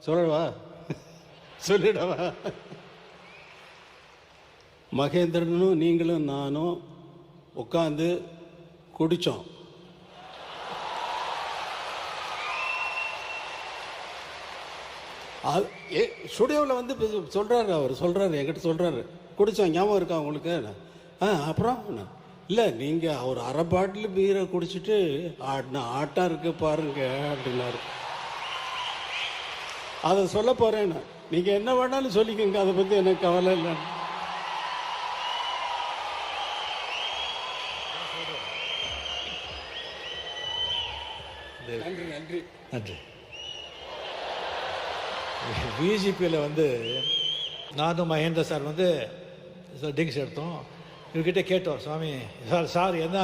சொல்லவா? சொல்லிடவா? மகேந்திரனும் நீங்களும் நானும் உட்காந்து குடித்தோம். ஸ்டுடியோவில் வந்து சொல்கிறாரு, அவர் சொல்கிறாரு, என்கிட்ட சொல்கிறாரு, குடித்தோம் ஞாபகம் இருக்கா உங்களுக்கு? அப்புறம் இல்லை நீங்கள் அவர் அரை பாட்டில் பீரை குடிச்சிட்டு ஆட்டம் இருக்கு பாருங்க அப்படின்னாரு. அதை சொல்ல போகிறேன்னு, நீங்கள் என்ன வேணாலும் சொல்லிக்கோங்க, அதை பற்றி எனக்கு கவலை இல்லை. நன்றி நன்றி நன்றி. பிஜேபியில் வந்து நானும் மகேந்திர சார் வந்து ட்ரிங்க்ஸ் எடுத்தோம். இவர்கிட்ட கேட்டோம், சுவாமி சார் என்ன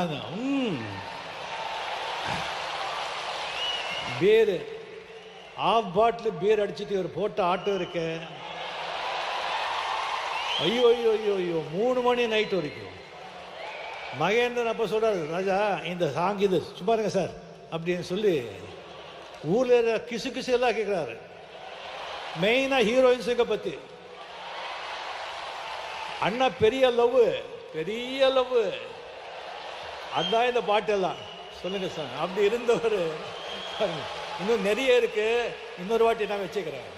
பீர் ஆஃப் பாட்டில் பீர் அடிச்சுட்டு இவர் போட்ட ஆட்டோ இருக்கு. ஐயோ ஐயோ ஐயோ ஐயோ 3 மணி நைட் வரைக்கும். மகேந்திரன் அப்போ சொல்கிறார், ராஜா இந்த சாங் இது சும்மா இருங்க சார் அப்படின்னு சொல்லி ஊரில் கிசு கிசு எல்லாம் கேட்குறாரு. மெயினாக ஹீரோயின்ஸுங்க பற்றி. அண்ணா பெரிய லவ், பெரிய லவ், அதுதான் இந்த பாட்டெல்லாம். சொல்லுங்க சார். அப்படி இருந்தவர் இன்னும் நிறைய இருக்கு. இன்னொரு வாட்டி நான் வச்சுக்கிறேன்.